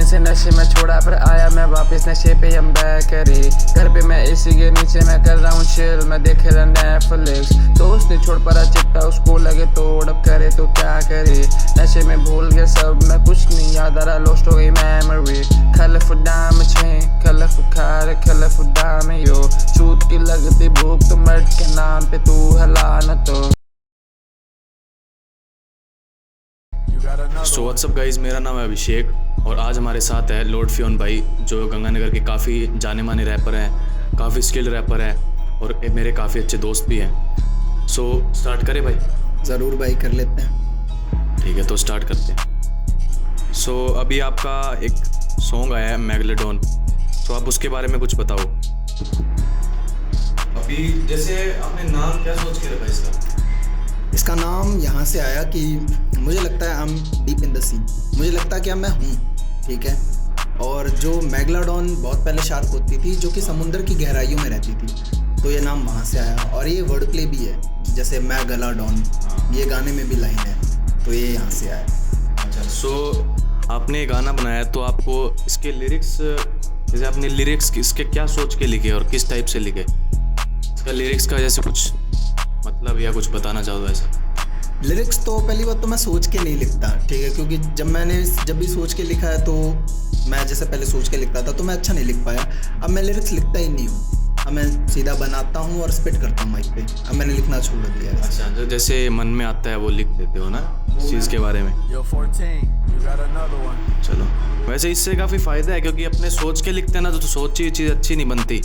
से नशे में छोड़ा पर आया मैं वापस नशे पे हम बैक करे। घर पे मैं एसी के नीचे मैं कर रहा हूँ चिल, मैं देख रहा नेटफ्लिक्स। दोस्त ने छोड़ पड़ा चिट्टा उसको लगे तोड़, अब करे तो क्या करे। नशे में भूल गया सब, मैं कुछ नहीं याद आ रहा, लॉस्ट हो गई मेमोरी। कलरफुल डाम छे कलरफुल खार कलरफुल डाम यो, चूत की लगती भूख तो मर्द के नाम पे तू हला न तो। सो व्हाट्सअप गाइज, मेरा नाम है अभिषेक और आज हमारे साथ है लॉर्ड फियोन भाई, जो गंगानगर के काफ़ी जाने माने रैपर हैं, काफ़ी स्किल्ड रैपर हैं और मेरे काफ़ी अच्छे दोस्त भी हैं। सो स्टार्ट करें भाई? ज़रूर भाई, कर लेते हैं। ठीक है, तो स्टार्ट करते हैं। सो अभी आपका एक सॉन्ग आया है मैगलेडॉन, तो आप उसके बारे में कुछ बताओ। अभी जैसे आपने नाम क्या सोच के रखा इसका? इसका नाम यहाँ से आया कि मुझे लगता है I am deep in the sea, मुझे लगता है कि मैं हूँ, ठीक है। और जो मैगलाडॉन बहुत पहले शार्क होती थी जो कि समुंदर की गहराइयों में रहती थी, तो ये नाम वहाँ से आया। और ये वर्ड प्ले भी है, जैसे मैगलाडॉन ये गाने में भी लाइन है, तो ये यहाँ से आया। अच्छा, सो आपने गाना बनाया तो आपको इसके लिरिक्स, जैसे आपने लिरिक्स इसके क्या सोच के लिखे और किस टाइप से लिखे? इसका लिरिक्स का जैसे कुछ मतलब या कुछ बताना चाहो ऐसा? लिरिक्स तो पहली बात तो मैं सोच के नहीं लिखता, ठीक है, क्योंकि जब भी सोच के लिखा है तो मैं जैसे पहले सोच के लिखता था तो मैं अच्छा नहीं लिख पाया। अब मैं लिरिक्स लिखता ही नहीं हूँ, अब मैं सीधा बनाता हूँ और स्पिट करता हूँ माइक पे। अब मैंने लिखना छोड़ दिया है। अच्छा, जो जैसे मन में आता है वो लिख देते हो ना इस चीज़ के बारे में? चलो, वैसे इससे काफ़ी फ़ायदा है क्योंकि अपने सोच के लिखते हैं ना तो सोची चीज़ अच्छी नहीं बनती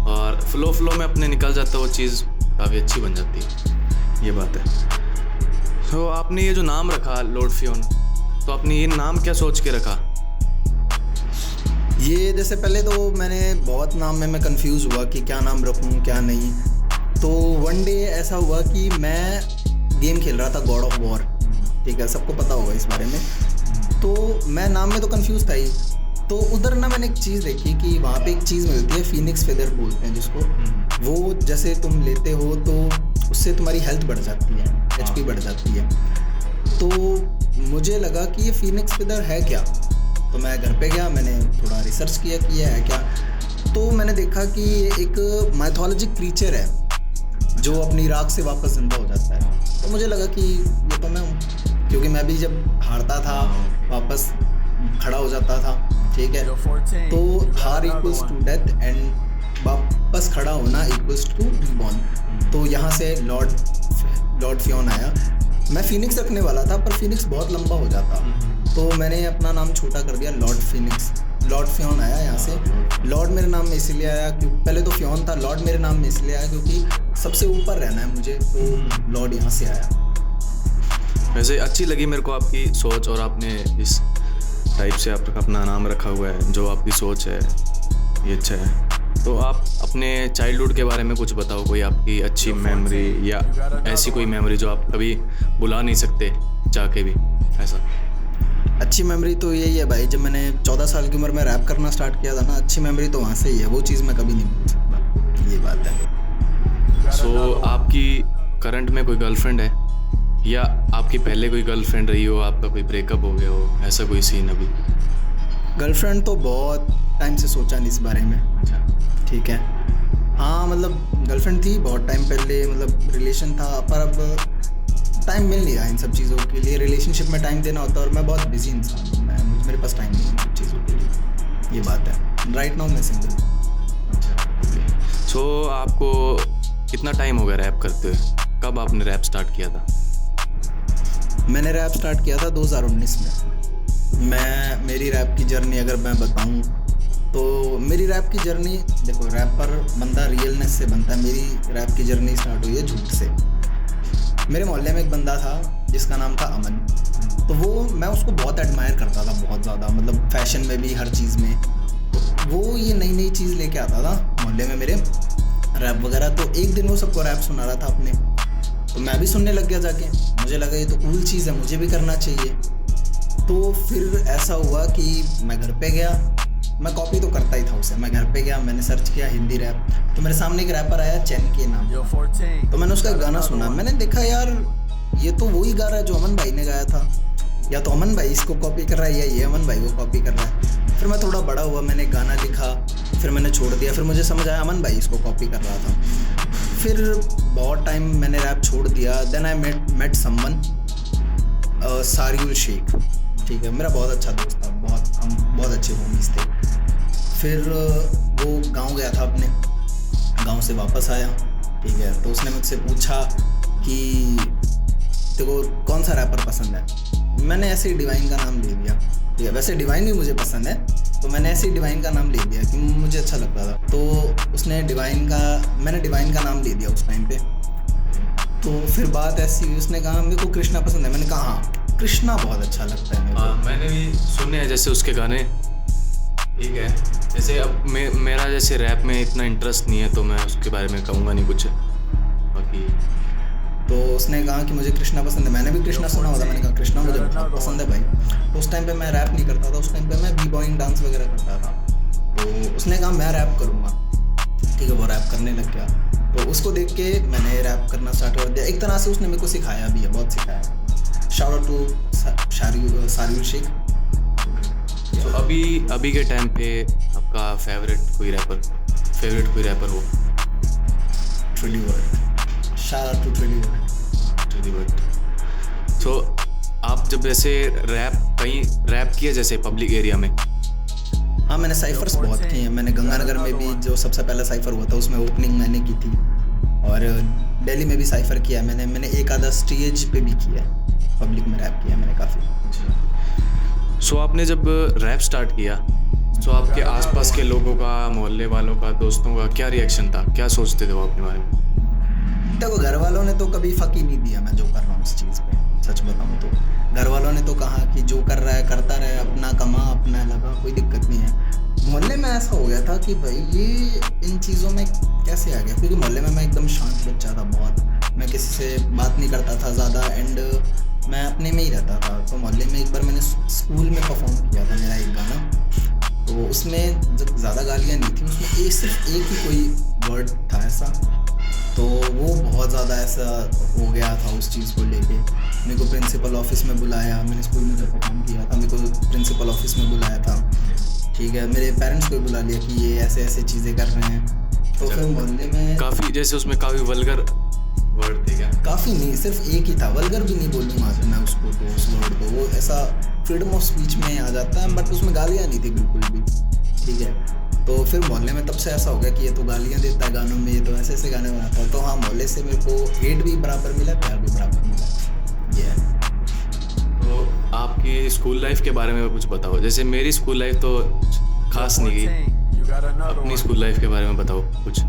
और फ्लो में अपने निकल जाता है वो चीज़ काफ़ी अच्छी बन जाती है, ये बात है। तो आपने ये जो नाम रखा लॉर्ड फियोन, तो आपने ये नाम क्या सोच के रखा? ये जैसे पहले तो मैंने बहुत नाम में मैं कंफ्यूज हुआ कि क्या नाम रखूँ क्या नहीं। तो वन डे ऐसा हुआ कि मैं गेम खेल रहा था गॉड ऑफ वॉर, ठीक है, सबको पता होगा इस बारे में। तो मैं नाम में तो कंफ्यूज था ही, तो उधर ना मैंने एक चीज़ देखी कि वहाँ पे एक चीज़ मिलती है, फीनिक्स फेदर बोलते हैं जिसको। वो जैसे तुम लेते हो तो उससे तुम्हारी हेल्थ बढ़ जाती है, HP बढ़ जाती है। तो मुझे लगा कि ये फीनिक्स फेदर है क्या, तो मैं घर पे गया, मैंने थोड़ा रिसर्च किया कि ये है क्या। तो मैंने देखा कि ये एक माइथोलॉजिक क्रीचर है जो अपनी राख से वापस जिंदा हो जाता है। तो मुझे लगा कि ये तो मैं हूँ, क्योंकि मैं भी जब हारता था वापस खड़ा हो जाता था, ठीक है। तो हार इक्वल्स टू डेथ एंड वापस खड़ा होना इक्वल्स टू रिबॉर्न। तो यहाँ से लॉर्ड फियोन आया। मैं फिनिक्स रखने वाला था पर फिनिक्स बहुत लंबा हो जाता, तो मैंने अपना नाम छोटा कर दिया, लॉर्ड फिनिक्स। लॉर्ड फियोन आया यहाँ से। लॉर्ड मेरे नाम में इसलिए आया क्योंकि पहले तो फियोन था, लॉर्ड मेरे नाम में इसलिए आया क्योंकि सबसे ऊपर रहना है मुझे, तो लॉर्ड यहाँ से आया। वैसे अच्छी लगी मेरे को आपकी सोच और आपने इस टाइप से आप अपना नाम रखा हुआ है, जो आपकी सोच है ये अच्छा है। तो आप अपने चाइल्डहुड के बारे में कुछ बताओ, कोई आपकी अच्छी मेमोरी या ऐसी कोई मेमोरी जो आप कभी भुला नहीं सकते जाके भी ऐसा? अच्छी मेमोरी तो यही है भाई, जब मैंने 14 साल की उम्र में रैप करना स्टार्ट किया था ना, अच्छी मेमोरी तो वहाँ से ही है, वो चीज़ मैं कभी नहीं भूल सकता, ये बात है। सो आपकी करंट में कोई गर्लफ्रेंड है या आपकी पहले कोई गर्लफ्रेंड रही हो, आपका कोई ब्रेकअप हो गया हो, ऐसा कोई सीन अभी? गर्लफ्रेंड तो बहुत टाइम से सोचा नहीं इस बारे में, ठीक है। हाँ मतलब गर्लफ्रेंड थी बहुत टाइम पहले, मतलब रिलेशन था, पर अब टाइम मिल नहीं रहा इन सब चीज़ों के लिए। रिलेशनशिप में टाइम देना होता है और मैं बहुत बिजी इंसान हूँ, मेरे पास टाइम नहीं है चीज़ों के लिए, ये बात है। राइट नाउ मैं सिंगल। सो आपको कितना टाइम हो गया रैप करते हुए? कब आपने रैप स्टार्ट किया था? मैंने रैप स्टार्ट किया था 2019 में। मेरी रैप की जर्नी अगर मैं बताऊं तो मेरी रैप की जर्नी, देखो रैपर बंदा रियलनेस से बनता है, मेरी रैप की जर्नी स्टार्ट हुई है झूठ से। मेरे मोहल्ले में एक बंदा था जिसका नाम था अमन, तो मैं उसको बहुत एडमायर करता था, बहुत ज़्यादा, मतलब फैशन में भी हर चीज़ में। वो ये नई चीज़ लेके आता था मोहल्ले में मेरे, रैप वगैरह। तो एक दिन वो सबको रैप सुना रहा था अपने, तो मैं भी सुनने लग गया जाके, मुझे लगा ये तो कूल चीज़ है, मुझे भी करना चाहिए। तो फिर ऐसा हुआ कि मैं घर पे गया, मैं कॉपी तो करता ही था उसे, मैं घर पे गया, मैंने सर्च किया हिंदी रैप, तो मेरे सामने एक रैपर आया चैन के नाम, तो मैंने उसका गाना सुना, मैंने देखा यार ये तो वही गा रहा है जो अमन भाई ने गाया था। या तो अमन भाई इसको कॉपी कर रहा है या ये अमन भाई को कॉपी कर रहा है। फिर मैं थोड़ा बड़ा हुआ, मैंने गाना लिखा, फिर मैंने छोड़ दिया। फिर मुझे समझ आया अमन भाई इसको कॉपी कर रहा था। फिर बहुत टाइम मैंने रैप छोड़ दिया। Then I met someone, Sariul Sheikh, ठीक है, मेरा बहुत अच्छा दोस्त था, हम बहुत अच्छे होमीज थे। फिर वो गांव गया था, अपने गांव से वापस आया, ठीक है, तो उसने मुझसे पूछा कि तेको कौन सा रैपर पसंद है। मैंने ऐसे ही डिवाइन का नाम ले दिया, ठीक है, वैसे डिवाइन भी मुझे पसंद है, तो मैंने ऐसे ही डिवाइन का नाम ले दिया कि मुझे अच्छा लगता था। तो मैंने डिवाइन का नाम ले दिया उस टाइम पे। तो फिर बात ऐसी हुई, उसने कहा मेरे को कृष्णा पसंद है। मैंने कहा हाँ, कृष्णा बहुत अच्छा लगता है मेरे को। मैंने भी सुने हैं जैसे उसके गाने, ठीक है। जैसे अब मेरा जैसे रैप में इतना इंटरेस्ट नहीं है, तो मैं उसके बारे में कहूँगा नहीं कुछ बाकी। तो उसने कहा कि मुझे कृष्णा पसंद है। मैंने भी कृष्णा सुना होता, मैंने कहा कृष्णा मुझे बहुत पसंद है भाई। तो उस टाइम पे मैं रैप नहीं करता था, उस टाइम पे मैं बी बॉइंग डांस वगैरह करता था। तो उसने कहा मैं रैप करूँगा, ठीक है, वो रैप करने लग गया। तो उसको देख के मैंने रैप करना स्टार्ट कर दिया। एक तरह से उसने मेरे को सिखाया भी है, बहुत सिखाया। Shout out to Sariul Sheikh. तो अभी के टाइम पे आपका फेवरेट कोई रैपर हो? Trilly Word, shout out to Trilly Word. तो आप जब ऐसे कहीं रैप किया जैसे पब्लिक एरिया में? हाँ, मैंने साइफर्स बहुत किए हैं। मैंने गंगानगर में भी जो सबसे पहला साइफर हुआ था उसमें ओपनिंग मैंने की थी, और दिल्ली में भी साइफर किया मैंने एक आधा स्टेज पे भी किया, पब्लिक में रैप किया मैंने काफ़ी। सो आपने जब रैप स्टार्ट किया तो आपके आसपास के लोगों का, मोहल्ले वालों का, दोस्तों का क्या रिएक्शन था? क्या सोचते थे वो अपने बारे में? देखो, घर वालों ने तो कभी फक ही नहीं दिया मैं जो कर रहा हूँ इस चीज़ पे। सच बताऊँ तो घर वालों ने तो कहा कि जो कर रहा है करता रहे, अपना कमा, अपना लगा, कोई दिक्कत नहीं है। मोहल्ले में ऐसा हो गया था कि भाई ये इन चीज़ों में कैसे आ गया, क्योंकि मोहल्ले में मैं एकदम शांत बच्चा था बहुत। मैं किसी से बात नहीं करता था ज़्यादा, एंड मैं अपने में ही रहता था। तो मोहल्ले में एक बार मैंने स्कूल में परफॉर्म किया था मेरा एक गाना, तो उसमें जब ज़्यादा गालियाँ नहीं थी, उसमें सिर्फ एक ही कोई वर्ड था ऐसा, तो वो बहुत ज़्यादा ऐसा हो गया था उस चीज़ को लेके। मेरे को प्रिंसिपल ऑफिस में बुलाया, मैंने स्कूल में जब परफॉर्म किया था, मेरे को प्रिंसिपल ऑफिस में बुलाया था, ठीक है, मेरे पेरेंट्स को बुला लिया कि ये ऐसे ऐसे चीज़ें कर रहे हैं। तो फिर मोहल्ले में काफ़ी, जैसे उसमें काफ़ी वल्गर वर्ड थे क्या? काफ़ी नहीं, सिर्फ एक ही था, वल्गर भी नहीं बोलूँगा मैं उसको, तो उस वर्ड को, वो ऐसा फ्रीडम ऑफ स्पीच में आ जाता है, बट उसमें गालियाँ नहीं थी बिल्कुल भी, ठीक है। तो फिर मोहल्ले में तब से ऐसा हो गया कि ये तो गालियाँ देता है गानों में, ये तो ऐसे ऐसे गाने बनाता है। तो हाँ, मोहल्ले से मेरे को हेट भी बराबर मिला, प्यार भी बराबर मिला, ये है। तो आपकी स्कूल लाइफ के बारे में कुछ बताओ। जैसे मेरी स्कूल लाइफ तो खास नहीं गई, अपनी स्कूल लाइफ के बारे में बताओ कुछ।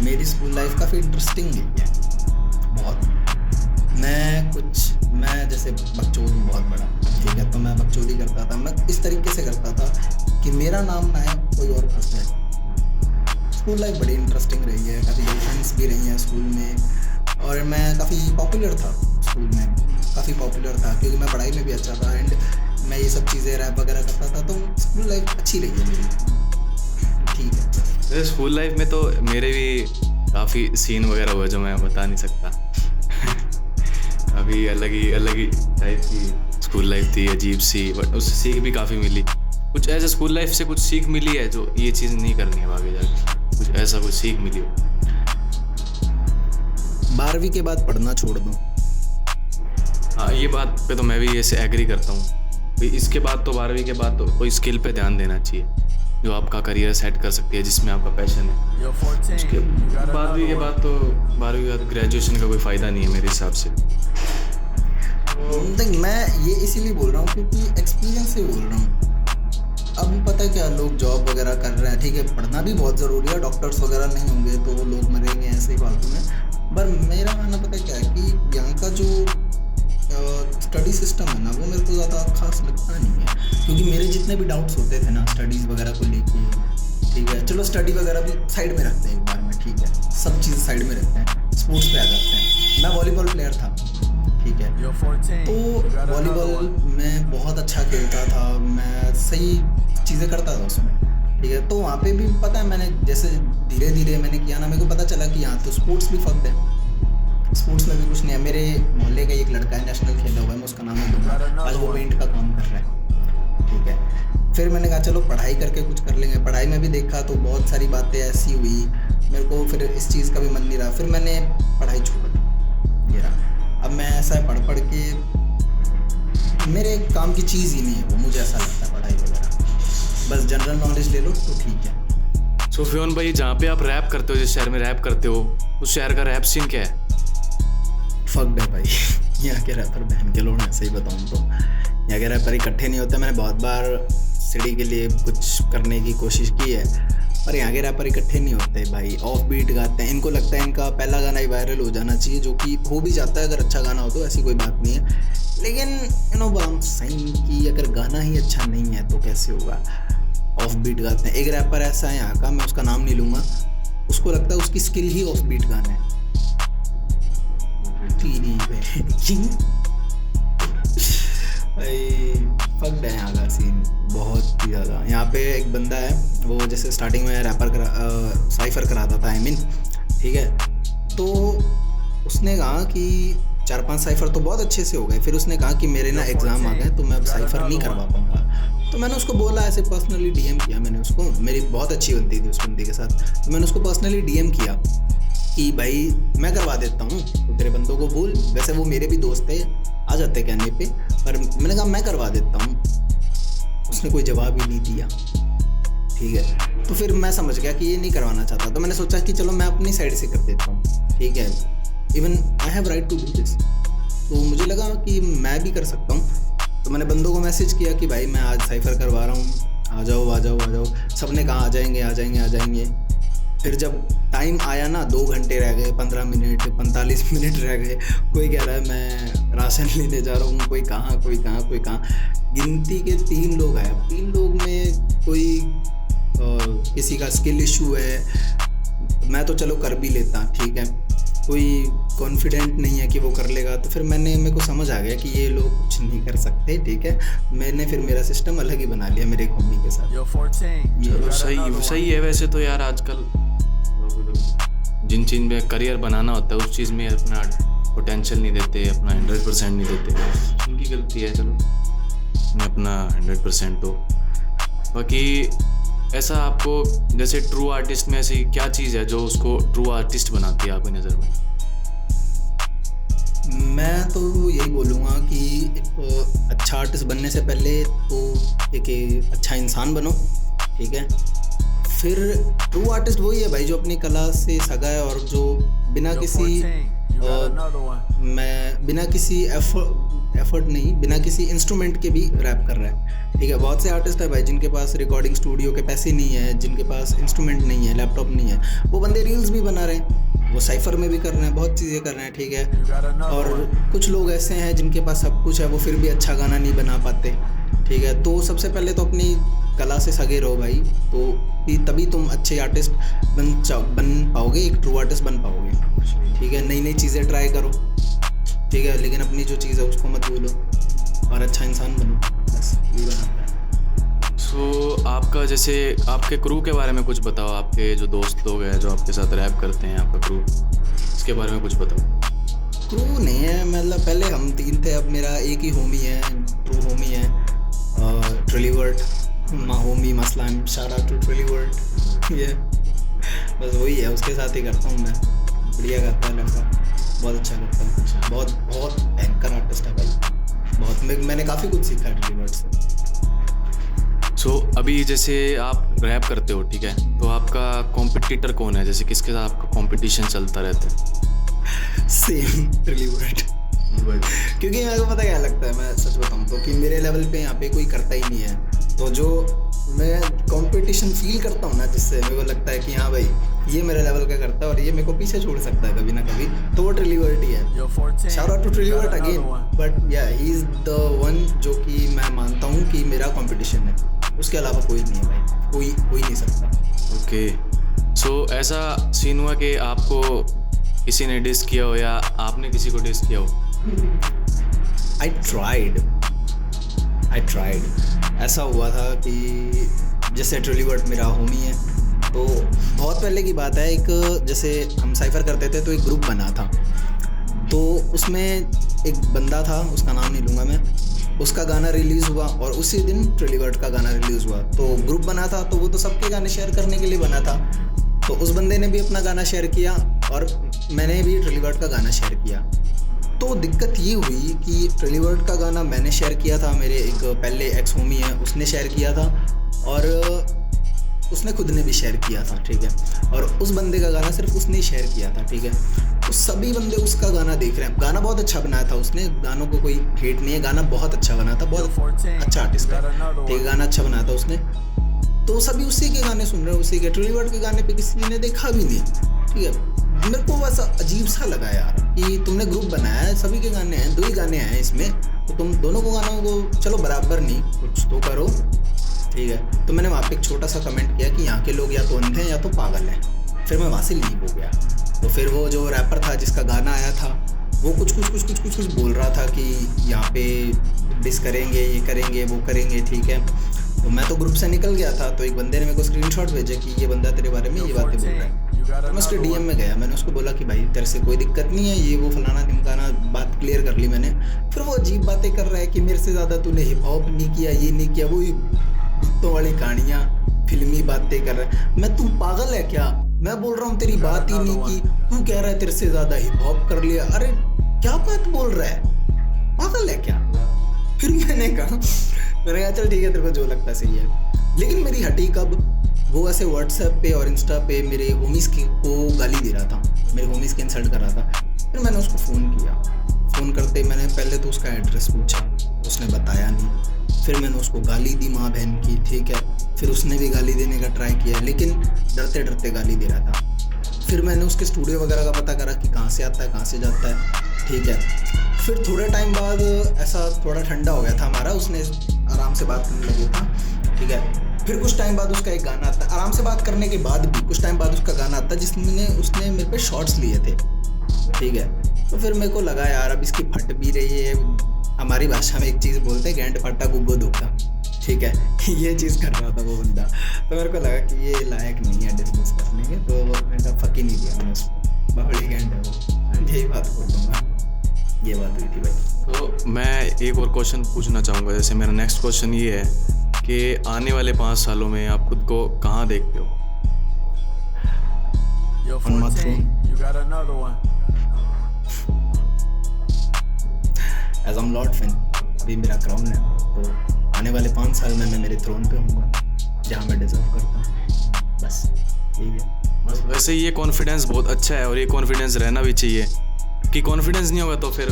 मेरी स्कूल लाइफ काफ़ी इंटरेस्टिंग गई है बहुत। मैं जैसे बकचोद हूँ बहुत बड़ा, ठीक है, तो मैं बकचोदी करता था। मैं इस तरीके से करता था कि मेरा नाम ना है, कोई और फंस जाए। स्कूल लाइफ बड़ी इंटरेस्टिंग रही है, काफ़ी गर्लफ्रेंड्स भी रही हैं स्कूल में, और मैं काफ़ी पॉपुलर था स्कूल में, काफ़ी पॉपुलर था क्योंकि मैं पढ़ाई में भी अच्छा था, एंड मैं ये सब चीज़ें रैप वगैरह करता था। तो स्कूल लाइफ अच्छी रही है मेरी, ठीक है। स्कूल लाइफ में तो मेरे भी काफ़ी सीन वगैरह हुए जो मैं बता नहीं सकता। अभी अलग ही टाइप की स्कूल लाइफ थी, अजीब सी, बट उससे सीख भी काफ़ी मिली। कुछ ऐसे स्कूल लाइफ से कुछ सीख मिली है जो ये चीज़ नहीं करनी है आगे जाके, कुछ ऐसा कुछ सीख मिली हो? 12वीं के बाद पढ़ना छोड़ दूँ। हाँ, ये बात पे तो मैं भी ऐसे एग्री करता हूँ। इसके बाद तो 12वीं के बाद तो कोई स्किल पे ध्यान देना चाहिए जो आपका करियर सेट कर सकती है, जिसमें आपका पैशन है। उसके 12वीं के बाद तो 12वीं के बाद ग्रेजुएशन का कोई फ़ायदा नहीं है मेरे हिसाब से। देख, मैं ये इसीलिए बोल रहा हूँ क्योंकि एक्सपीरियंस से बोल रहा हूँ। अब पता है क्या, लोग जॉब वगैरह कर रहे हैं, ठीक है, पढ़ना भी बहुत ज़रूरी है, डॉक्टर्स वगैरह नहीं होंगे तो लोग मरेंगे ऐसे ही फालतू में। पर मेरा मानना पता है क्या है कि यहाँ का जो स्टडी सिस्टम है ना, वो मेरे को ज़्यादा खास लगता नहीं है, क्योंकि मेरे जितने भी डाउट्स होते थे ना स्टडीज़ वगैरह को लेके, ठीक है, चलो स्टडी वगैरह भी साइड में रखते हैं एक बार में, ठीक है, सब चीज़ साइड में रखते हैं, स्पोर्ट्स पे आ जाते हैं। मैं वॉलीबॉल प्लेयर था, ठीक है, तो वॉलीबॉल में बहुत अच्छा खेलता था, मैं सही चीज़ें करता था उसमें, ठीक है। तो वहाँ पे भी पता है, मैंने जैसे धीरे धीरे मैंने किया ना, मेरे को पता चला कि यहाँ तो स्पोर्ट्स भी फक्ड है, स्पोर्ट्स में भी कुछ नहीं है। मेरे मोहल्ले का एक लड़का है, नेशनल खेला हुआ है, मैं उसका नाम नहीं दूंगा, आज वो पेंट का काम कर रहा है, ठीक है। फिर मैंने कहा चलो पढ़ाई करके कुछ कर लेंगे। पढ़ाई में भी देखा तो बहुत सारी बातें ऐसी हुई, मेरे को फिर इस चीज़ का भी मन नहीं रहा, फिर मैंने पढ़ाई छोड़ दी। ये रहा, अब मैं ऐसा पढ़ पढ़ के मेरे काम की चीज़ ही नहीं है वो, मुझे ऐसा लगता है पढ़ाई वगैरह, बस जनरल नॉलेज ले लो तो ठीक है। सो फियोन भाई, जहाँ पे आप रैप करते हो, जिस शहर में रैप करते हो, उस शहर का रैप सीन क्या है? फक्ड है भाई। यहाँ के रैपर बहन के लोग हैं, सही बताऊँ तो यहाँ के रैपर इकट्ठे नहीं होते। मैंने बहुत बार सिटी के लिए कुछ करने की कोशिश की है, पर यहाँ के रैपर इकट्ठे नहीं होते भाई, ऑफ बीट गाते हैं। इनको लगता है इनका पहला गाना ही वायरल हो जाना चाहिए, जो कि हो भी जाता है अगर अच्छा गाना हो तो, ऐसी कोई बात नहीं है। लेकिन सही कि अगर गाना ही अच्छा नहीं है तो कैसे होगा, ऑफ बीट गाते हैं। एक रैपर ऐसा है यहाँ का, मैं उसका नाम नहीं लूँगा, उसको लगता है उसकी स्किल ही ऑफ बीट गाना है। फक्ड है यहाँ का सीन बहुत ही ज़्यादा। यहाँ पे एक बंदा है, वो जैसे स्टार्टिंग में साइफर कराता था, ठीक है, तो उसने कहा कि 4-5 साइफर तो बहुत अच्छे से हो गए, फिर उसने कहा कि मेरे ना एग्ज़ाम आ गए तो मैं अब साइफर नहीं करवा पाऊँगा। तो मैंने उसको बोला, ऐसे पर्सनली डीएम किया मैंने उसको, मेरी बहुत अच्छी बनती थी उस बंदी के साथ, तो मैंने उसको पर्सनली डीएम किया कि भाई मैं करवा देता हूँ, तो तेरे बंदों को भूल, वैसे वो मेरे भी दोस्त थे, आ जाते कहने पे, पर मैंने कहा मैं करवा देता हूँ। उसने कोई जवाब ही नहीं दिया, ठीक है। तो फिर मैं समझ गया कि ये नहीं करवाना चाहता, तो मैंने सोचा कि चलो मैं अपनी साइड से कर देता हूँ, ठीक है, even I have right to do this. तो मुझे लगा कि मैं भी कर सकता हूँ, तो मैंने बंदों को मैसेज किया कि भाई मैं आज साइफर करवा रहा हूँ, आ जाओ आ जाओ आ जाओ। सब ने कहा आ जाएंगे आ जाएंगे आ जाएंगे। फिर जब टाइम आया ना, 2 घंटे रह गए, 15 मिनट 45 मिनट रह गए, कोई कह रहा है मैं राशन लेने जा रहा हूँ, कोई कहाँ कोई कहाँ कोई कहाँ। गिनती के 3 लोग आए, 3 लोग में कोई किसी का स्किल इशू है, मैं तो चलो कर भी लेता, ठीक है, कोई कॉन्फिडेंट नहीं है कि वो कर लेगा। तो फिर मेरे को समझ आ गया कि ये लोग कुछ नहीं कर सकते, ठीक है। मैंने फिर मेरा सिस्टम अलग ही बना लिया मेरे एक मम्मी के साथ। चलो सही है। वैसे तो यार आजकल जिन चीज़ में करियर बनाना होता है उस चीज़ में अपना पोटेंशियल नहीं देते, अपना 100% नहीं देते, उनकी गलती है। चलो मैं अपना 100% दो। बाकी ऐसा आपको जैसे ट्रू आर्टिस्ट में ऐसी क्या चीज़ है जो उसको ट्रू आर्टिस्ट बनाती है आपकी नज़र में? मैं तो यही बोलूँगा कि एक अच्छा आर्टिस्ट बनने से पहले तो एक अच्छा इंसान बनो, ठीक है। फिर ट्रू आर्टिस्ट वही है भाई जो अपनी कला से सगा है और जो बिना किसी एफर्ट नहीं, बिना किसी इंस्ट्रूमेंट के भी रैप कर रहा है, ठीक है। बहुत से आर्टिस्ट है भाई जिनके पास रिकॉर्डिंग स्टूडियो के पैसे नहीं है, जिनके पास इंस्ट्रूमेंट नहीं है, लैपटॉप नहीं है, वो बंदे रील्स भी बना रहे हैं, वो साइफर में भी कर रहे हैं, बहुत चीज़ें कर रहे हैं, ठीक है। और कुछ लोग ऐसे हैं जिनके पास सब कुछ है, वो फिर भी अच्छा गाना नहीं बना पाते, ठीक है। तो सबसे पहले तो अपनी कला से सगे रहो भाई, तो तभी तुम अच्छे आर्टिस्ट बन पाओगे, एक ट्रू आर्टिस्ट बन पाओगे, ठीक है। नई नई चीज़ें ट्राई करो, ठीक है, लेकिन अपनी जो चीज़ है उसको मत भूलो और अच्छा इंसान बनो, बस ये बनाता है। सो आपका जैसे आपके क्रू के बारे में कुछ बताओ, आपके जो दोस्त लोग हैं जो आपके साथ रैप करते हैं, आपका क्रू, इसके बारे में कुछ बताओ। क्रू नहीं है, मतलब पहले हम 3 थे, अब मेरा एक ही होमी है, ट्रू होमी है, ट्रिलीवर्ट होमी मसलाम, शारा टू ट्रिलीवर्ट, ये बस वही है, उसके साथ ही करता हूँ मैं। बढ़िया गाता है लड़का, बहुत अच्छा करता है, बहुत भयंकर आर्टिस्ट है भाई, बहुत। मैंने काफ़ी कुछ सीखा है ट्रिलीवर्ट से। सो अभी जैसे आप रैप करते हो, ठीक है, तो आपका कॉम्पिटिटर कौन है? जैसे किसके साथ आपका कंपटीशन चलता रहता है? सेम ट्रिलीवर्ट, क्योंकि मेरे को पता क्या लगता है, मैं सच बताऊँ तो, कि मेरे लेवल पे यहाँ पे कोई करता ही नहीं है, तो जो मैं कंपटीशन फील करता हूँ ना, जिससे मेरे को लगता है कि हाँ भाई ये मेरे लेवल का करता है और ये मेरे को पीछे छोड़ सकता है कभी ना कभी, तो वो ट्रिलीवर्ट ही है। Shout out to Trillivert again, but yeah he is the one जो कि मैं मानता हूँ कि मेरा कंपटीशन है, उसके अलावा कोई नहीं है भाई, कोई हो ही नहीं सकता। ओके, सो ऐसा सीन हुआ कि आपको किसी ने डिस किया हो या आपने किसी को डिस किया हो? I tried। ऐसा हुआ था कि जैसे ट्रिलीवर्ट मेरा होमी है, तो बहुत पहले की बात है, एक जैसे हम साइफर करते थे तो एक ग्रुप बना था, तो उसमें एक बंदा था, उसका नाम नहीं लूँगा मैं, उसका गाना रिलीज़ हुआ और उसी दिन ट्रिलीवर्ट का गाना रिलीज़ हुआ। तो ग्रुप बना था, तो वो तो सबके गाने शेयर करने के लिए बना था। तो उस बंदे ने भी अपना गाना शेयर किया और मैंने भी ट्रिलीवर्ट का गाना शेयर किया। तो दिक्कत ये हुई कि ट्रिलीवर्ट का गाना मैंने शेयर किया था, मेरे एक पहले एक्स होमी है उसने शेयर किया था और उसने खुद ने भी शेयर किया था, ठीक है। और उस बंदे का गाना सिर्फ उसने ही शेयर किया था, ठीक है। तो सभी बंदे उसका गाना देख रहे हैं। गाना बहुत अच्छा बनाया था उसने, गानों को कोई हेट नहीं है, गाना बहुत अच्छा बना था, बहुत अच्छा आर्टिस्ट है, ठीक है, गाना अच्छा बनाया था उसने। तो सभी उसी के गाने सुन रहे हैं, उसी के। ट्रिलीवर्ट के गाने पे किसी ने देखा भी नहीं, ठीक है। मेरे को बस अजीब सा लगा यार कि तुमने ग्रुप बनाया है, सभी के गाने हैं, 2 ही गाने हैं इसमें, तो तुम दोनों को गानों को चलो बराबर नहीं, कुछ तो करो, ठीक है। तो मैंने वहाँ पे एक छोटा सा कमेंट किया कि यहाँ के लोग या तो अंधे हैं या तो पागल हैं। फिर मैं वहाँ से लीव हो गया। तो फिर वो जो रैपर था जिसका गाना आया था वो कुछ बोल रहा था कि यहाँ पे डिस करेंगे, ये करेंगे, वो करेंगे, ठीक है। तो मैं तो ग्रुप से निकल गया था। तो एक बंदे ने मेरे को स्क्रीनशॉट भेजा कि ये बंदा तेरे बारे में ये बातें बोल रहा है। तो मैं उसके डीएम में गया, मैंने उसको बोला कि भाई तेरे से कोई दिक्कत नहीं है, ये वो फलाना ढिमकाना, बात क्लियर कर ली मैंने। फिर वो अजीब बातें कर रहा है कि मेरे से ज़्यादा तूने हिप हॉप नहीं किया, ये नहीं किया, वही कुत्तों वाली कहानियाँ, फिल्मी बातें कर रहा है। मैं, तू पागल है क्या? मैं बोल रहा हूँ तेरी बात ही नहीं की, तू कह रहा है तेरे से ज़्यादा हिप हॉप कर लिया। अरे क्या बात बोल रहा है, पागल है क्या? फिर मैंने कहा चल ठीक है, तेरे को जो लगता सही है। लेकिन मेरी हटी कब, वो ऐसे व्हाट्सएप पे और इंस्टा पे मेरे होमीज़ को गाली दे रहा था, मेरे होमीज़ के इंसल्ट कर रहा था। फिर मैंने उसको फ़ोन किया, फ़ोन करते मैंने पहले तो उसका एड्रेस पूछा, उसने बताया नहीं। फिर मैंने उसको गाली दी माँ बहन की, ठीक है। फिर उसने भी गाली देने का ट्राई किया, लेकिन डरते डरते गाली दे रहा था। फिर मैंने उसके स्टूडियो वगैरह का पता करा कि कहाँ से आता है, कहाँ से जाता है, ठीक है। फिर थोड़े टाइम बाद ऐसा थोड़ा ठंडा हो गया था हमारा, उसने आराम से बात करने लगा था, ठीक है। फिर कुछ टाइम बाद उसका एक गाना आता, आराम से बात करने के बाद भी कुछ टाइम बाद उसका गाना आता जिसमें उसने मेरे पे शॉर्ट्स लिए थे, ठीक है। तो फिर मेरे को लगा यार अब इसकी फट भी रही है, हमारी भाषा में एक चीज़ बोलते हैं गैंड फटा गुब्बो धोखा, ठीक है। ये चीज़ कर रहा था वो बंदा। तो मेरे को लगा कि ये लायक नहीं है डिस्कस करने के, तो मैंने फक ही नहीं दिया मैंने उसको, बबड़ी गैंड है वो, यही बात बोल दूँगा। ये बात हुई थी भाई। तो मैं एक और क्वेश्चन पूछना चाहूँगा। जैसे मेरा नेक्स्ट क्वेश्चन ये है कि आने वाले 5 सालों में आप खुद को कहाँ देखते हो? On my throne. As I'm Lord Finn, अभी मेरा क्राउन है, तो आने वाले 5 साल में मैं मेरे थ्रोन पे हूँगा, जहाँ मैं डिजर्व करता हूँ। बस यही है। वैसे ये कॉन्फिडेंस बहुत अच्छा है और ये कॉन्फिडेंस रहना भी चाहिए, कि कॉन्फिडेंस नहीं होगा तो फिर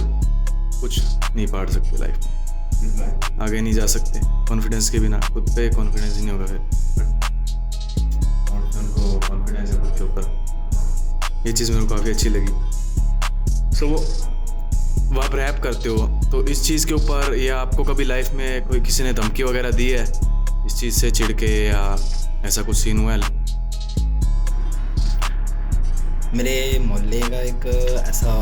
कुछ नहीं पाड़ सकते लाइफ में, आगे नहीं जा सकते। कॉन्फिडेंस के बिना, खुद पे कॉन्फिडेंस ही नहीं होगा फिर, और उनको कॉन्फिडेंस है खुद के ऊपर। ये चीज़ मेरे को काफ़ी अच्छी लगी। सो वो आप रैप करते हो, तो इस चीज़ के ऊपर या आपको कभी लाइफ में कोई किसी ने धमकी वगैरह दी है इस चीज़ से चिढ़ के, या ऐसा कुछ सीन हुआ है? मेरे मोहल्ले का एक ऐसा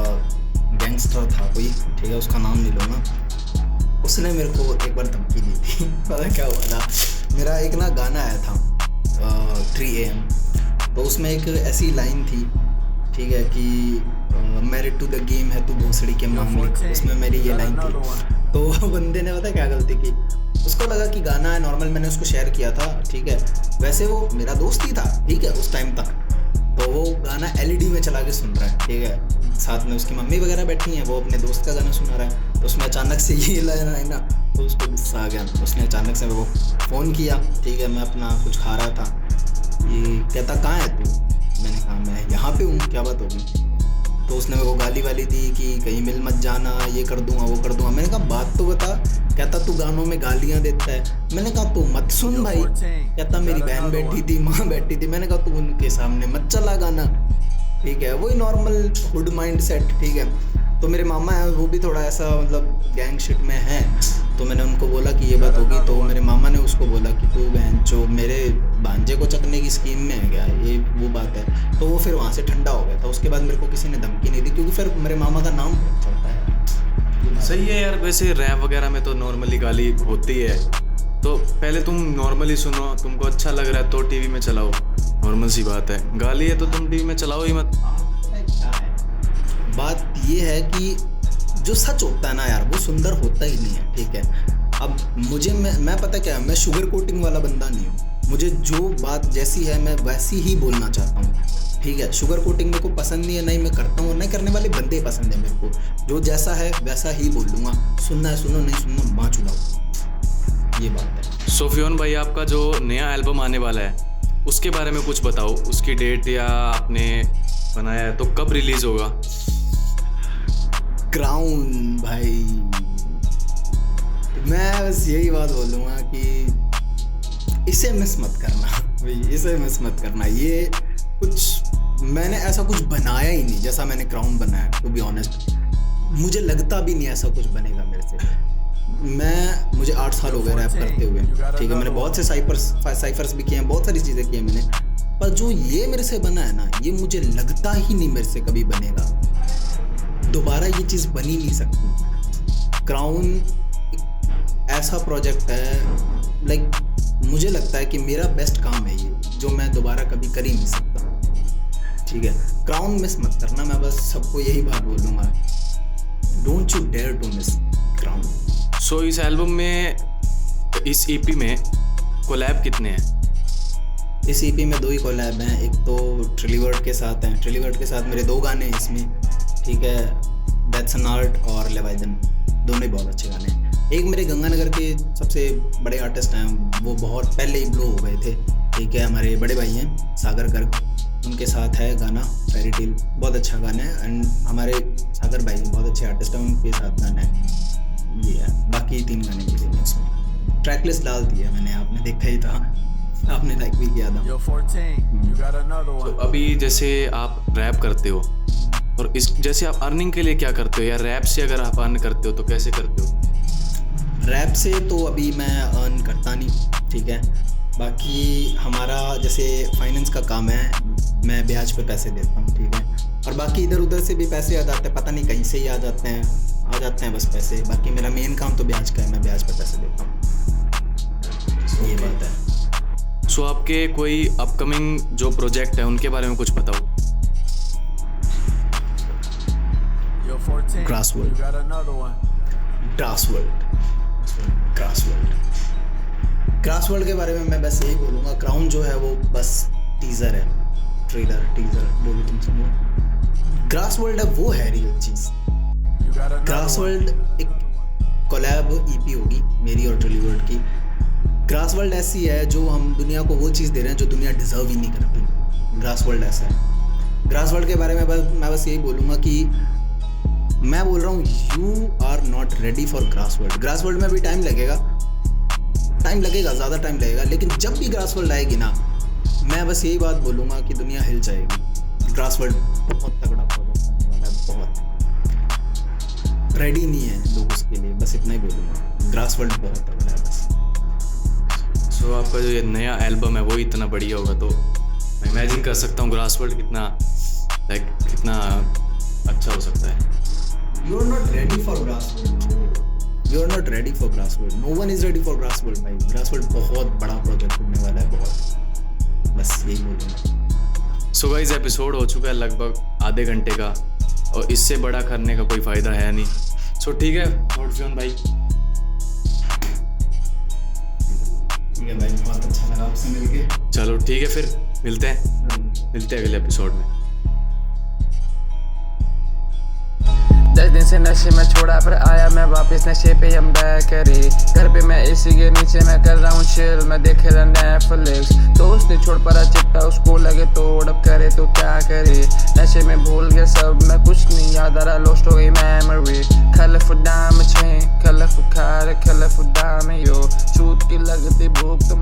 गैंगस्टर था कोई, ठीक है, उसका नाम नहीं लो ना, उसने मेरे को एक बार धमकी दी थी। पता क्या हुआ था, मेरा एक ना गाना आया था 3 AM, तो उसमें एक ऐसी लाइन थी, ठीक है, कि मैरिड टू द गेम है तू भोसड़ी के मामले, उसमें मेरी ये लाइन थी। तो बंदे ने पता क्या गलती की, उसको लगा कि गाना है नॉर्मल, मैंने उसको शेयर किया था, ठीक है। वैसे वो मेरा दोस्त ही था, ठीक है, उस टाइम तक। तो वो गाना LED में चला के सुन रहा है, ठीक है, साथ में उसकी मम्मी वगैरह बैठी हैं, वो अपने दोस्त का गाना सुना रहा है। तो उसमें अचानक से ये लाइन आई ना, तो उसको गुस्सा आ गया, उसने अचानक से वो फ़ोन किया, ठीक है, मैं अपना कुछ खा रहा था, ये कहता कहाँ है तू? मैंने कहा मैं यहाँ पे हूँ, क्या बात होगी? तो उसने मेरे को गाली वाली दी कि कहीं मिल मत जाना, ये कर दूंगा, वो कर दूंगा। मैंने कहा बात तो बता। कहता तू गानों में गालियाँ देता है। मैंने कहा तू मत सुन भाई। कहता मेरी बहन बैठी थी, माँ बैठी थी। मैंने कहा तू उनके सामने मत चला गाना, ठीक है, वही नॉर्मल हुड माइंड सेट, ठीक है। तो मेरे मामा है, वो भी थोड़ा ऐसा मतलब गैंग शिट में है, तो मैंने उनको बोला कि ये बात होगी, तो मेरे मामा ने उसको बोला कि तू बहन जो मेरे भांजे को चकने की स्कीम में है क्या, ये वो बात है। तो वो फिर वहाँ से ठंडा हो गया था। उसके बाद मेरे को किसी ने धमकी नहीं दी, क्योंकि फिर मेरे मामा का नाम चलता है। सही है यार। वैसे रैप वगैरह में तो नॉर्मली गाली होती है, तो पहले तुम नॉर्मली सुनो, तुमको अच्छा लग रहा है तो टीवी में चलाओ, नॉर्मल सी बात है। गाली है तो तुम टीवी में चलाओ ही मत। बात ये है कि जो सच होता है ना यार वो सुंदर होता ही नहीं है, ठीक है। अब मुझे मैं पता क्या है, मैं शुगर कोटिंग वाला बंदा नहीं हूँ। मुझे जो बात जैसी है मैं वैसी ही बोलना चाहता हूँ, ठीक है। शुगर कोटिंग मेरे को पसंद नहीं है, नहीं मैं करता हूँ, नहीं करने वाले बंदे पसंद है मेरे को। जो जैसा है वैसा ही बोल दूंगा, सुनना है सुनो, नहीं सुनना माँ चुनाव, ये बात है। सो फियोन भाई, आपका जो नया एल्बम आने वाला है उसके बारे में कुछ बताओ, उसकी डेट या आपने बनाया है तो कब रिलीज होगा? क्राउन भाई, मैं बस यही बात बोलूँगा कि इसे मिस मत करना भाई, इसे मिस मत करना। ये कुछ मैंने ऐसा कुछ बनाया ही नहीं जैसा मैंने क्राउन बनाया, टू बी ऑनेस्ट। मुझे लगता भी नहीं ऐसा कुछ बनेगा मेरे से। मुझे 8 साल हो गए रैप करते हुए, ठीक है। मैंने बहुत से साइफर्स भी किए हैं, बहुत सारी चीज़ें की हैं मैंने, पर जो ये मेरे से बना है ना, ये मुझे लगता ही नहीं मेरे से कभी बनेगा दोबारा। ये चीज़ बन ही नहीं सकती। क्राउन ऐसा प्रोजेक्ट है, लाइक मुझे लगता है कि मेरा बेस्ट काम है ये, जो मैं दोबारा कभी कर ही नहीं सकता, ठीक है। क्राउन मिस मत करना, मैं बस सबको यही बात बोलूँगा, don't you dare to miss Crown. So इस एल्बम में, इस ईपी में कोलैब कितने हैं? इस ईपी में 2 ही कोलैब हैं। एक तो ट्रिलीवर्ड के साथ हैं, ट्रिलीवर्ड के साथ मेरे 2 गाने हैं इसमें, ठीक है। दैट्स एन आर्ट और लेवाइदन, दोनों ही बहुत अच्छे गाने हैं। एक मेरे गंगानगर के सबसे बड़े आर्टिस्ट हैं, वो बहुत पहले ही ब्लो हो गए थे, ठीक है। हमारे बड़े भाई हैं सागर गर्ग, उनके साथ है गाना फेरी टेल, बहुत अच्छा गाना है। एंड हमारे सागर भाई बहुत अच्छे आर्टिस्ट हैं, उनके साथ गाना है ये है। बाकी 3 गाने भी हैं उसमें, ट्रैक लिस्ट डाल दी है मैंने, आपने देखा ही था, आपने लाइक भी किया था। तो अभी जैसे आप रैप करते हो, और इस जैसे आप अर्निंग के लिए क्या करते हो, या रैप से अगर आप अर्न करते हो तो कैसे करते हो? रैप से तो अभी मैं अर्न करता नहीं, ठीक है। बाकी हमारा जैसे फाइनेंस का काम है, मैं ब्याज पे पैसे देता हूँ, ठीक है। और बाकी इधर उधर से भी पैसे आ जाते हैं, पता नहीं कहीं से ही आ जाते हैं बस पैसे। बाकी मेरा मेन काम तो ब्याज का है, मैं ब्याज पे पैसे देता हूँ, ये बात है। सो आपके कोई अपकमिंग जो प्रोजेक्ट है उनके बारे में कुछ बताओ। ग्रासवर्ल्ड के बारे में मैं बस यही बोलूँगा, क्राउन जो है वो बस टीज़र है, टीज़र जो भी तुम समझो। ग्रासवर्ल्ड है वो है रियल चीज़। ग्रासवर्ल्ड एक कोलैब ईपी होगी मेरी और ट्रिलीवर्ड की। ग्रासवर्ल्ड ऐसी है जो हम दुनिया को वो चीज़ दे रहे हैं जो दुनिया डिज़र्व ही नहीं करती। ग्रासवर्ल्ड ऐसा है। ग्रासवर्ल्ड के बारे में मैं बस यही बोलूँगा कि मैं बोल रहा हूँ, you are not ready for Grassworld. Grassworld में भी टाइम लगेगा, ज़्यादा टाइम लगेगा, लेकिन जब भी ग्रासवर्ल्ड आएगी ना, मैं बस यही बात बोलूँगा कि दुनिया हिल जाएगी। ग्रासवर्ल्ड बहुत तगड़ा प्रोजेक्ट आने वाला है, बहुत रेडी नहीं है लोग उसके लिए, बस इतना ही बोलूँगा। ग्रासवर्ल्ड बहुत तगड़ा है बस। सो आपका जो ये नया एल्बम है वो इतना बढ़िया होगा, तो मैं इमेजिन कर सकता हूँ ग्रासवर्ल्ड कितना अच्छा हो सकता है। You are not ready for Grassworld. You are not ready for Grassworld. No one is ready for Grassworld भाई। Grassworld बहुत बड़ा प्रोजेक्ट होने वाला है, बहुत, बस यही बोलूँगा। सो गाइस, एपिसोड हो चुका है लगभग आधे घंटे का, और इससे बड़ा करने का कोई फ़ायदा है नहीं। सो ठीक है फियोन भाई। ठीक है भाई, बहुत अच्छा लगा आपसे मिलके। चलो ठीक है, फिर मिलते हैं अगले एपिसोड में। 10 दिन से नशे में छोड़ा, पर आया मैं वापस नशे पे हम बैक करे। घर पे मैं एसी के नीचे मैं कर रहा हूँ चिल, मैं देखे नेटफ्लिक्स। दोस्त ने छोड़ पड़ा चिट्टा, उसको लगे तोड़, अब करे तो क्या करे। नशे में भूल गया सब, मैं कुछ नहीं याद आ रहा, लॉस्ट हो गई memory. colorful diamond chain, colorful car, colorful diamond, yo। छूट की लगती भूख तो